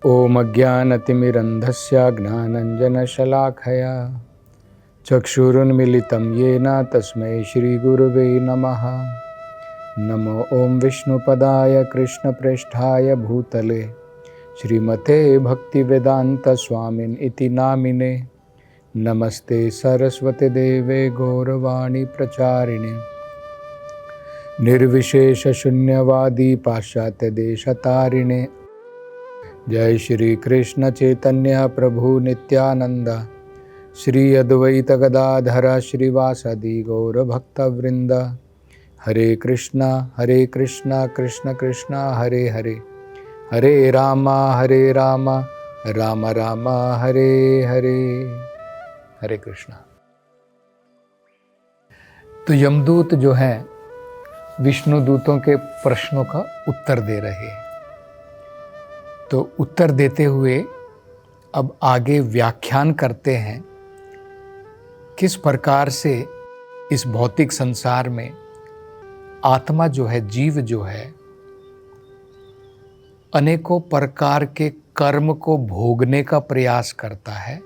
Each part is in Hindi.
ॐ अज्ञानतिमिरन्धस्य ज्ञानाञ्जनशलाखया चक्षुरुन्मिलितं येन तस्मै श्रीगुरुवे नमः। नमो ॐ विष्णुपदाय कृष्णप्रेष्ठाय भूतले श्रीमते भक्तिवेदान्तस्वामिन् इति नामिने। नमस्ते सरस्वती देवे गौरवाणी प्रचारिणे निर्विशेषशून्यवादी पाश्चात्यदेशतारिणे। जय श्री कृष्ण चैतन्य प्रभु नित्यानंद श्री अद्वैत गदाधर श्रीवासदि गौरभक्तवृंद। हरे कृष्णा कृष्ण कृष्ण हरे हरे, हरे राम राम राम हरे हरे। हरे कृष्णा। तो यमदूत जो हैं विष्णु दूतों के प्रश्नों का उत्तर दे रहे हैं। तो उत्तर देते हुए अब आगे व्याख्यान करते हैं किस प्रकार से इस भौतिक संसार में आत्मा जो है, जीव जो है, अनेकों प्रकार के कर्म को भोगने का प्रयास करता है,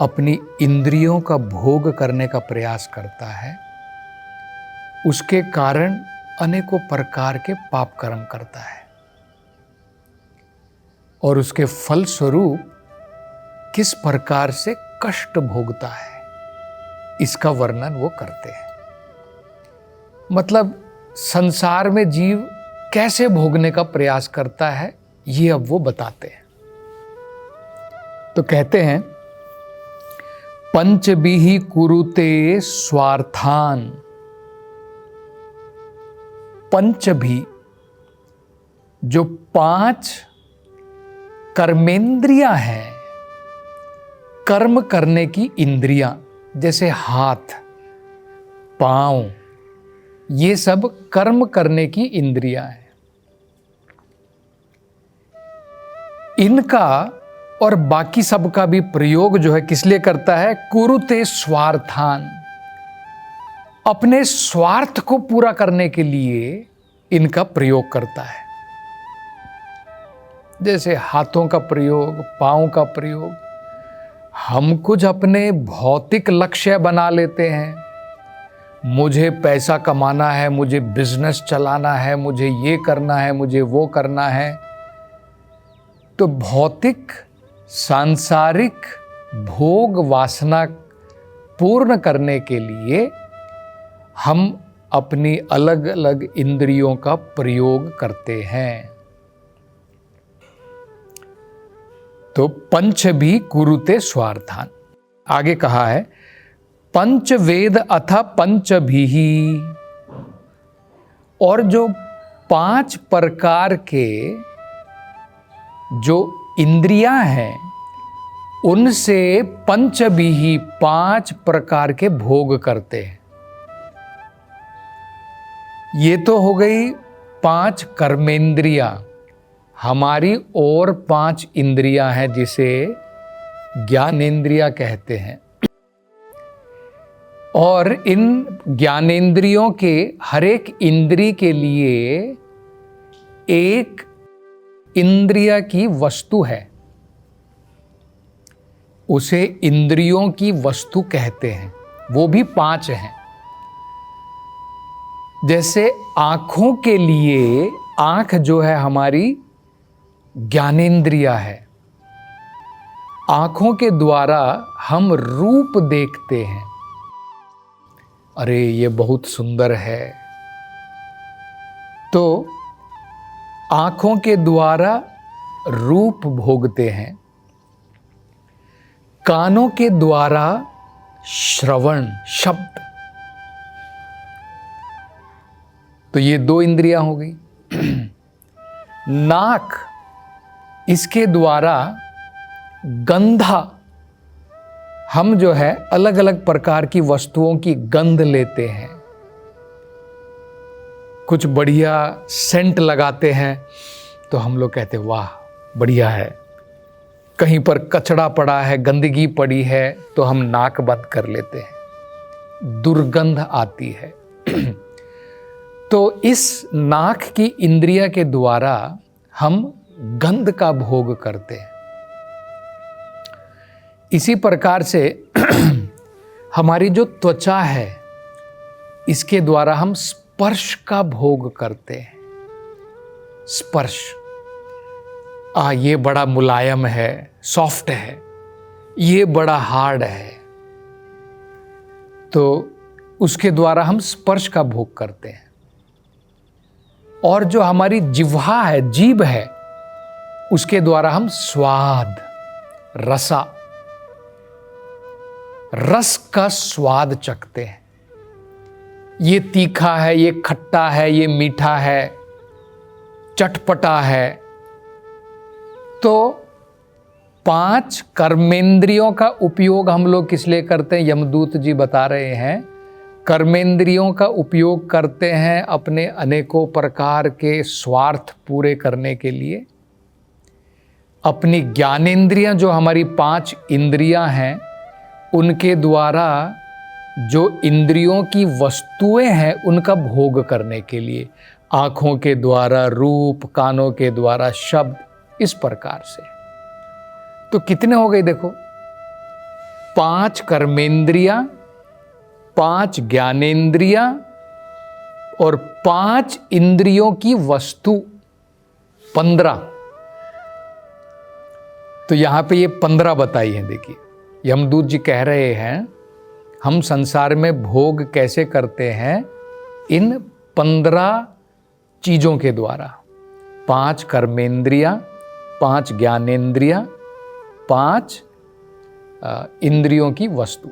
अपनी इंद्रियों का भोग करने का प्रयास करता है, उसके कारण अनेकों प्रकार के पाप कर्म करता है और उसके फलस्वरूप किस प्रकार से कष्ट भोगता है, इसका वर्णन वो करते हैं। मतलब संसार में जीव कैसे भोगने का प्रयास करता है, ये अब वो बताते हैं। तो कहते हैं पंचभिः कुरुते स्वार्थान। पंचभी जो 5 कर्मेंद्रियां हैं, कर्म करने की इंद्रियां, जैसे हाथ, पांव, ये सब कर्म करने की इंद्रियां हैं। इनका और बाकी सब का भी प्रयोग जो है किस लिए करता है? कुरुते स्वार्थान, अपने स्वार्थ को पूरा करने के लिए इनका प्रयोग करता है। जैसे हाथों का प्रयोग, पांव का प्रयोग, हम कुछ अपने भौतिक लक्ष्य बना लेते हैं। मुझे पैसा कमाना है, मुझे बिजनेस चलाना है, मुझे ये करना है, मुझे वो करना है। तो भौतिक सांसारिक भोग वासना पूर्ण करने के लिए हम अपनी अलग अलग इंद्रियों का प्रयोग करते हैं। तो पंचभिः कुरुते स्वार्थान। आगे कहा है पंचवेद अथ पंचभिः, और जो 5 प्रकार के जो इंद्रियां हैं उनसे पंचभिः 5 प्रकार के भोग करते हैं। ये तो हो गई 5 कर्मेंद्रियां। हमारी और 5 इंद्रियां हैं जिसे ज्ञानेंद्रियां कहते हैं। और इन ज्ञानेंद्रियों के हर एक इंद्री के लिए एक इंद्रिय की वस्तु है, उसे इंद्रियों की वस्तु कहते हैं। वो भी 5 हैं। जैसे आंखों के लिए आंख जो है हमारी ज्ञानेंद्रिया है। आंखों के द्वारा हम रूप देखते हैं, अरे ये बहुत सुंदर है, तो आंखों के द्वारा रूप भोगते हैं। कानों के द्वारा श्रवण, शब्द, तो ये 2 इंद्रियां हो गई। नाक, इसके द्वारा गंधा, हम जो है अलग अलग प्रकार की वस्तुओं की गंध लेते हैं। कुछ बढ़िया सेंट लगाते हैं तो हम लोग कहते हैं वाह बढ़िया है। कहीं पर कचड़ा पड़ा है, गंदगी पड़ी है, तो हम नाक बंद कर लेते हैं, दुर्गंध आती है। तो इस नाक की इंद्रिय के द्वारा हम गंध का भोग करते हैं। इसी प्रकार से हमारी जो त्वचा है, इसके द्वारा हम स्पर्श का भोग करते हैं। स्पर्श, ये बड़ा मुलायम है, सॉफ्ट है, ये बड़ा हार्ड है, तो उसके द्वारा हम स्पर्श का भोग करते हैं। और जो हमारी जिह्वा है, जीभ है, उसके द्वारा हम स्वाद, रस का स्वाद चखते हैं। ये तीखा है, ये खट्टा है, ये मीठा है, चटपटा है। तो 5 कर्मेंद्रियों का उपयोग हम लोग किस लिए करते हैं? यमदूत जी बता रहे हैं, कर्मेंद्रियों का उपयोग करते हैं अपने अनेकों प्रकार के स्वार्थ पूरे करने के लिए। अपनी ज्ञानेंद्रियां, जो हमारी 5 इंद्रियां हैं, उनके द्वारा जो इंद्रियों की वस्तुएं हैं उनका भोग करने के लिए। आँखों के द्वारा रूप, कानों के द्वारा शब्द, इस प्रकार से। तो कितने हो गए देखो, 5 कर्मेंद्रियां, 5 ज्ञानेंद्रियां और 5 इंद्रियों की वस्तु, 15। तो यहां पे ये 15 बताई है। देखिए, यमदूत जी कह रहे हैं हम संसार में भोग कैसे करते हैं? इन 15 चीजों के द्वारा। 5 कर्मेंद्रियां, 5 ज्ञानेंद्रियां, 5 इंद्रियों की वस्तु।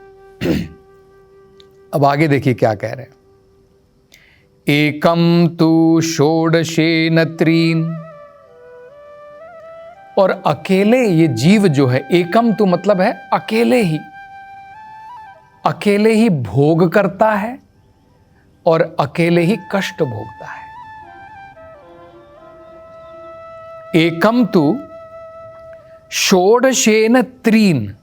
अब आगे देखिए क्या कह रहे हैं। एकम तु षोडशेन त्रीन, और अकेले ये जीव जो है, एकम तु मतलब है अकेले ही भोग करता है और अकेले ही कष्ट भोगता है। एकम तु षोडशेन त्रीन,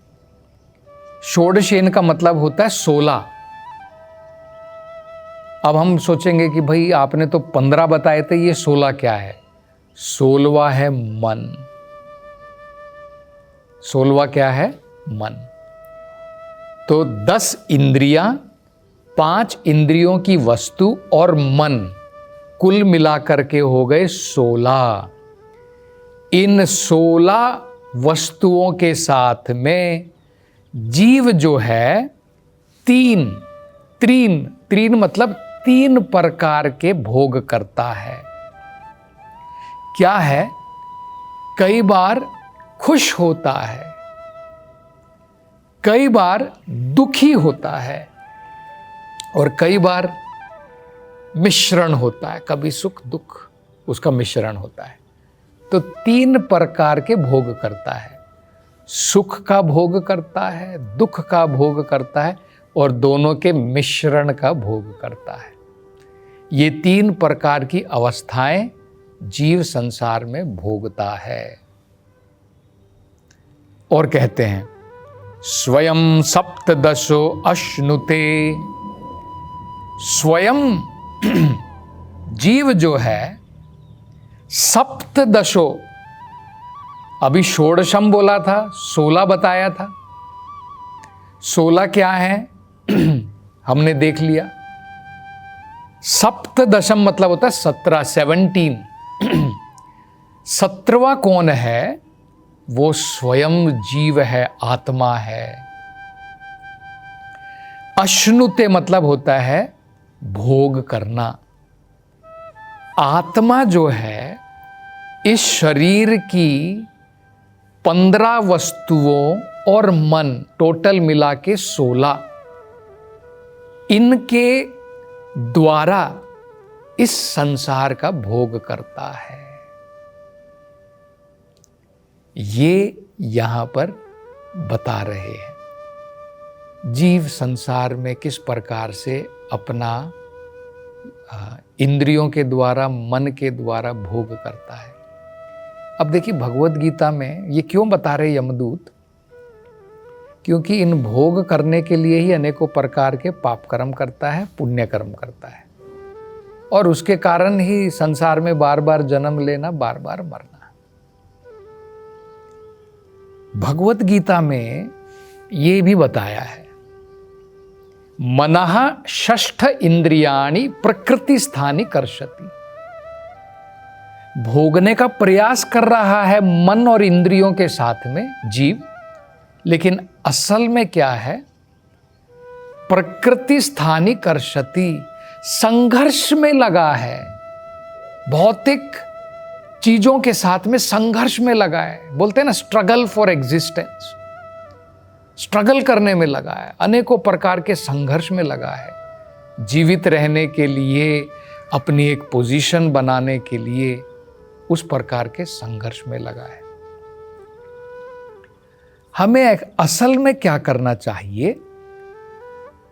षोडशेन का मतलब होता है 16। अब हम सोचेंगे कि भाई आपने तो 15 बताए थे, ये 16 क्या है? 16वां है मन। 16वां क्या है? मन। तो 10 इंद्रियां, 5 इंद्रियों की वस्तु और मन, कुल मिलाकर के हो गए 16। इन 16 वस्तुओं के साथ में जीव जो है तीन मतलब 3 प्रकार के भोग करता है। क्या है? कई बार खुश होता है, कई बार दुखी होता है, और कई बार मिश्रण होता है, कभी सुख दुख उसका मिश्रण होता है। तो 3 प्रकार के भोग करता है। सुख का भोग करता है, दुख का भोग करता है, और दोनों के मिश्रण का भोग करता है। ये 3 प्रकार की अवस्थाएं जीव संसार में भोगता है। और कहते हैं स्वयं सप्तदशो अश्नुते, स्वयं जीव जो है सप्तदशो, अभी षोडशम बोला था, 16 बताया था। 16 क्या है हमने देख लिया। सप्तदशम मतलब होता है 17, 17। 17वां कौन है? वो स्वयं जीव है, आत्मा है। अश्नुते मतलब होता है भोग करना। आत्मा जो है इस शरीर की 15 वस्तुओं और मन, टोटल मिला के 16, इनके द्वारा इस संसार का भोग करता है। ये यहां पर बता रहे हैं जीव संसार में किस प्रकार से अपना इंद्रियों के द्वारा, मन के द्वारा भोग करता है। अब देखिए भगवत गीता में ये क्यों बता रहे यमदूत? क्योंकि इन भोग करने के लिए ही अनेकों प्रकार के पाप कर्म करता है, पुण्य कर्म करता है, और उसके कारण ही संसार में बार बार जन्म लेना, बार बार मरना। भगवत गीता में ये भी बताया है, मनः षष्ठ इंद्रियाणि प्रकृति स्थानी कर्षति। भोगने का प्रयास कर रहा है मन और इंद्रियों के साथ में जीव, लेकिन असल में क्या है, प्रकृति स्थानी कर्षति, संघर्ष में लगा है, भौतिक चीजों के साथ में संघर्ष में लगा है। बोलते हैं ना, स्ट्रगल फॉर एग्जिस्टेंस, स्ट्रगल करने में लगा है, अनेकों प्रकार के संघर्ष में लगा है, जीवित रहने के लिए, अपनी एक पोजीशन बनाने के लिए उस प्रकार के संघर्ष में लगा है। हमें असल में क्या करना चाहिए,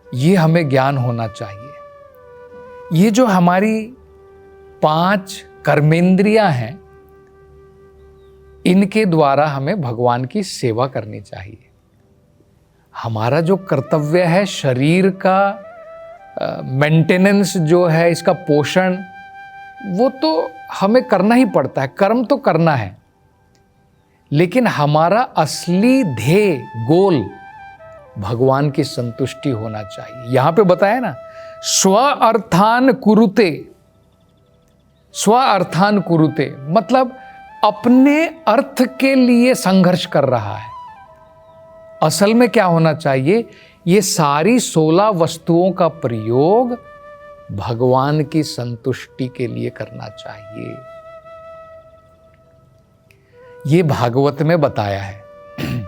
ये हमें ज्ञान होना चाहिए। ये जो हमारी 5 कर्मेंद्रियां हैं, इनके द्वारा हमें भगवान की सेवा करनी चाहिए। हमारा जो कर्तव्य है, शरीर का मेंटेनेंस जो है, इसका पोषण, वो तो हमें करना ही पड़ता है, कर्म तो करना है, लेकिन हमारा असली ध्येय, गोल भगवान की संतुष्टि होना चाहिए। यहां पे बताया ना, स्व अर्थान कुरुते, स्व अर्थान कुरुते मतलब अपने अर्थ के लिए संघर्ष कर रहा है। असल में क्या होना चाहिए, ये सारी 16 वस्तुओं का प्रयोग भगवान की संतुष्टि के लिए करना चाहिए। ये भागवत में बताया है।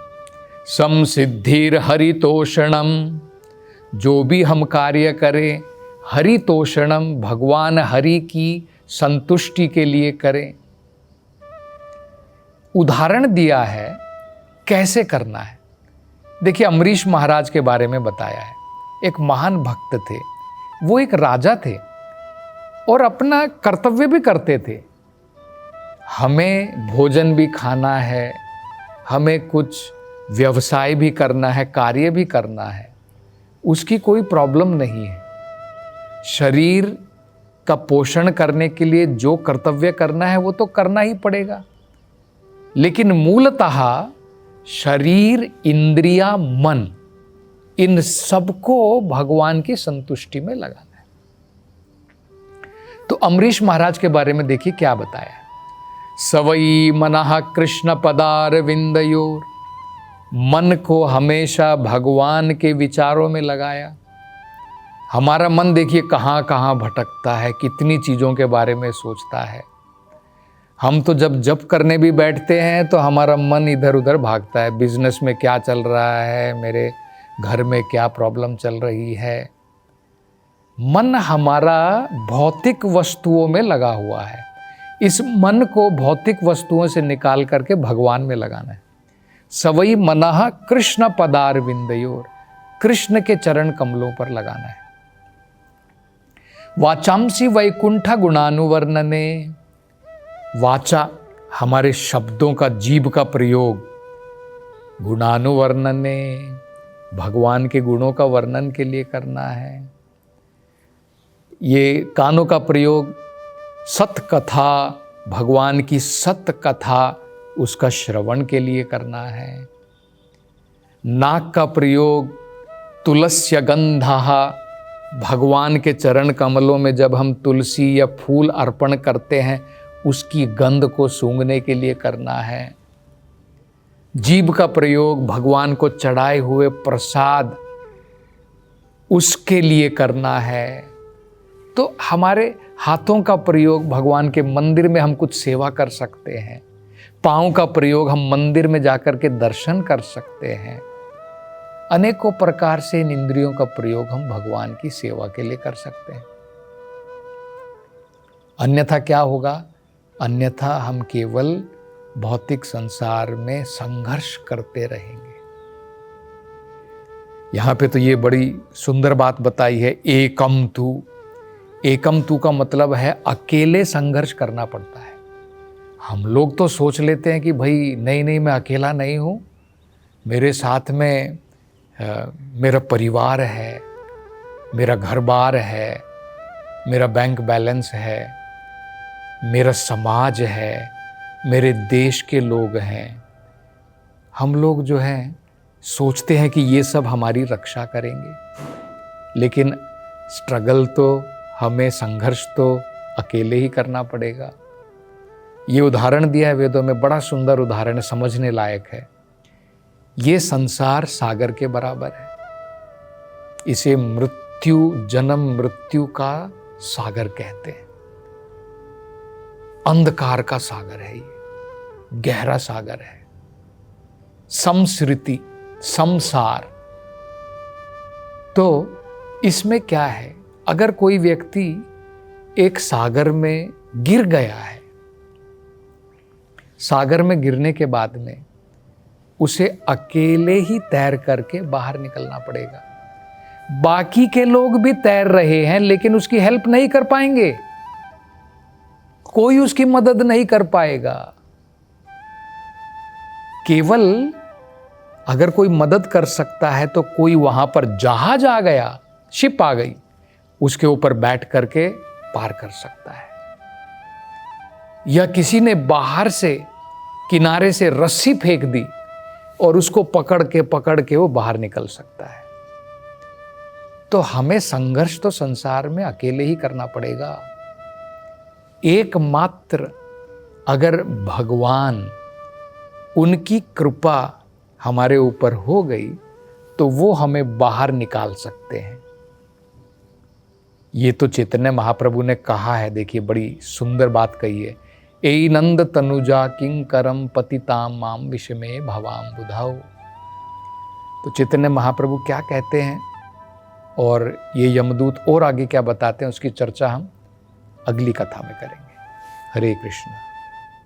समसिद्धिर हरितोषणम, जो भी हम कार्य करें हरितोषणम, भगवान हरि की संतुष्टि के लिए करें। उदाहरण दिया है कैसे करना है। देखिए, अम्बरीश महाराज के बारे में बताया है। एक महान भक्त थे, वो एक राजा थे और अपना कर्तव्य भी करते थे। हमें भोजन भी खाना है, हमें कुछ व्यवसाय भी करना है, कार्य भी करना है, उसकी कोई प्रॉब्लम नहीं है। शरीर का पोषण करने के लिए जो कर्तव्य करना है वो तो करना ही पड़ेगा, लेकिन मूलतः शरीर, इंद्रिया, मन, इन सबको भगवान की संतुष्टि में लगाना है। तो अम्बरीश महाराज के बारे में देखिए क्या बताया। सवई मनः कृष्ण पदार विंदयोर, मन को हमेशा भगवान के विचारों में लगाया। हमारा मन देखिए कहाँ कहाँ भटकता है, कितनी चीज़ों के बारे में सोचता है। हम तो जब जप करने भी बैठते हैं तो हमारा मन इधर उधर भागता है, बिजनेस में क्या चल रहा है, मेरे घर में क्या प्रॉब्लम चल रही है। मन हमारा भौतिक वस्तुओं में लगा हुआ है। इस मन को भौतिक वस्तुओं से निकाल करके भगवान में लगाना है। सवई मनः कृष्ण पदार विंदयोर, कृष्ण के चरण कमलों पर लगाना है। वाचांसी वैकुंठ गुणानुवर्णने, वाचा हमारे शब्दों का, जीभ का प्रयोग, गुणानुवर्णने भगवान के गुणों का वर्णन के लिए करना है। ये कानों का प्रयोग सत कथा, भगवान की सत कथा, उसका श्रवण के लिए करना है। नाक का प्रयोग तुलस्य गंधः, भगवान के चरण कमलों में जब हम तुलसी या फूल अर्पण करते हैं उसकी गंध को सूंघने के लिए करना है। जीभ का प्रयोग भगवान को चढ़ाए हुए प्रसाद, उसके लिए करना है। तो हमारे हाथों का प्रयोग भगवान के मंदिर में हम कुछ सेवा कर सकते हैं। पाँव का प्रयोग हम मंदिर में जाकर के दर्शन कर सकते हैं। अनेकों प्रकार से इन इंद्रियों का प्रयोग हम भगवान की सेवा के लिए कर सकते हैं। अन्यथा क्या होगा? अन्यथा हम केवल भौतिक संसार में संघर्ष करते रहेंगे। यहां पे तो ये बड़ी सुंदर बात बताई है, एकम तू। एकम तू का मतलब है अकेले संघर्ष करना पड़ता है। हम लोग तो सोच लेते हैं कि भाई नहीं मैं अकेला नहीं हूं, मेरे साथ में मेरा परिवार है, मेरा घर बार है, मेरा बैंक बैलेंस है, मेरा समाज है, मेरे देश के लोग हैं। हम लोग जो हैं सोचते हैं कि ये सब हमारी रक्षा करेंगे, लेकिन स्ट्रगल तो हमें, संघर्ष तो अकेले ही करना पड़ेगा। ये उदाहरण दिया है वेदों में, बड़ा सुंदर उदाहरण है, समझने लायक है। ये संसार सागर के बराबर है। इसे मृत्यु, जन्म मृत्यु का सागर कहते हैं। अंधकार का सागर है, ये गहरा सागर है। समश्रुति, संसार। तो इसमें क्या है, अगर कोई व्यक्ति एक सागर में गिर गया है, सागर में गिरने के बाद में उसे अकेले ही तैर करके बाहर निकलना पड़ेगा। बाकी के लोग भी तैर रहे हैं लेकिन उसकी हेल्प नहीं कर पाएंगे, कोई उसकी मदद नहीं कर पाएगा। केवल अगर कोई मदद कर सकता है तो कोई वहां पर जहाज आ गया, शिप आ गई, उसके ऊपर बैठ करके पार कर सकता है। या किसी ने बाहर से किनारे से रस्सी फेंक दी और उसको पकड़ के वो बाहर निकल सकता है। तो हमें संघर्ष तो संसार में अकेले ही करना पड़ेगा। एकमात्र अगर भगवान, उनकी कृपा हमारे ऊपर हो गई तो वो हमें बाहर निकाल सकते हैं। ये तो चैतन्य महाप्रभु ने कहा है, देखिए बड़ी सुंदर बात कही है। ए नंद तनुजा किंकरम पतिताम माम विषमे भवाम बुधाओ। तो चैतन्य महाप्रभु क्या कहते हैं और ये यमदूत और आगे क्या बताते हैं, उसकी चर्चा हम अगली कथा में करेंगे। हरे कृष्ण।